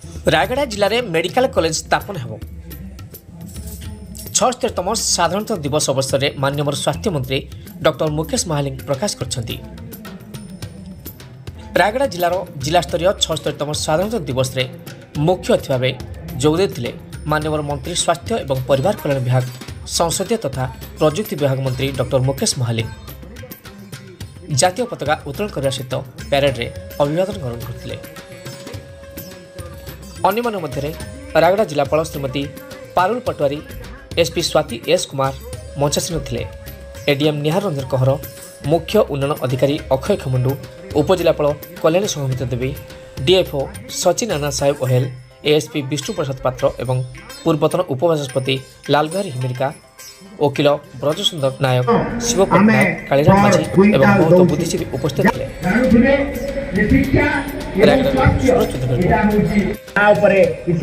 रायगढ़ जिले में medical college स्थापन हो 76तम साधारणतः दिवस अवसर में माननीय स्वास्थ्य मंत्री डॉक्टर मुकेश महालिंग प्रकाश करछंती। रायगढ़ जिलार जिलास्तरीय 76तम साधारणतः दिवस रे मुख्य अतिथि भाव जोगदे माननीय मंत्री स्वास्थ्य एवं परिवार कल्याण विभाग संसदीय तथा प्रजुक्ति विभाग मंत्री डॉक्टर मुकेश महालिंग जातीय पताका उत्तोलन करने सहित प्यारेड रे अभिवादन ग्रहण करते। अन्य मध्य रायगढ़ जिलापाल श्रीमती पारुल पटवारी एसपी स्वाति एस कुमार मंचासीन थे। एडीएम निहार रंजन कहर मुख्य उन्नयन अधिकारी अक्षय खमुंडू उपजिलापाल कल्याण संगमित देवी डीएफओ सचिन आनंद साहेब ओहेल एएसपी विष्णु प्रसाद पात्र एवं पूर्वतन उपबाचस्पति लालबिहारी हिमिरिका वकिल ब्रजसुंदर नायक शिव पट्टनायक कालीराम माझी एवं बहुत बुद्धिजीवी उपस्थित थे।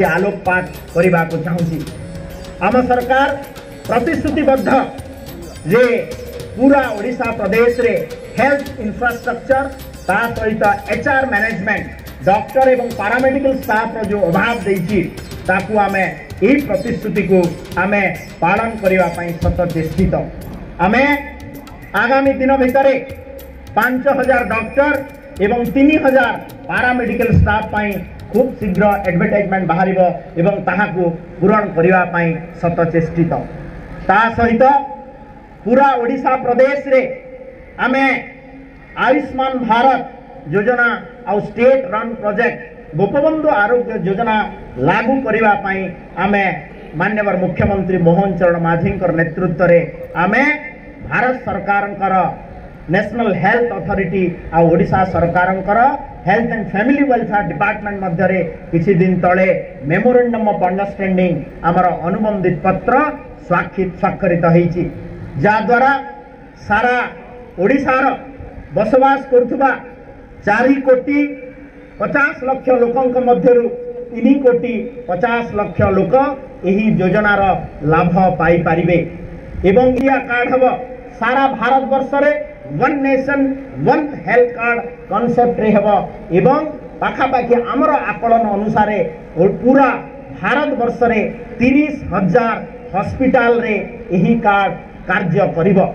आलोकपात करने आम सरकार प्रतिश्रुतिबद्ध जे पूरा ओडिशा प्रदेश रे हेल्थ इंफ्रास्ट्रक्चर ता सहित एचआर मैनेजमेंट डॉक्टर एवं पैरामेडिकल स्टाफ जो अभाव देछि ताकू आमे एही प्रतिश्रुति को आमे पालन करिवा पई सतचेष्टित। आमे आगामी दिन भितर 5000 डॉक्टर एवं 3000 पैरामेडिकल स्टाफ पई खूब शीघ्र एडवर्टाइजमेंट बाहरिबो एवं ताहाकू पूरण करिवा पई सतचेष्टित। ता सहित पूरा ओडिशा प्रदेश रे आमे आयुष्मान भारत योजना और state run project Gopabandhu Arogya Yojana लागू करिवा पई आमे माननीय मुख्यमंत्री मोहन चरण माझी नेतृत्व रे आमे भारत सरकार नेशनल हेल्थ अथॉरिटी और ओडिशा सरकार health and family welfare department मध्य रे किछि दिन तले मेमोरेंडम ऑफ अंडरस्टैंडिंग आमर अनुबंधित पत्र स्वाक्षरित होईछि जा द्वारा सारा ओडिशार बसवास करुवा 4 कोटी 50 लाख लोकंक मध्यरु 3 कोटी 50 लाख लोक यही योजनार लाभ पाई पारिबे एवं इंडिया कार्ड हबो सारा भारत वर्ष रे one nation one health card concept रे हबो एवं पाखापाखि आमर आकलन अनुसार पूरा भारत वर्ष रे 30,000 हॉस्पिटल रे यही कार्ड कार्य करिबो।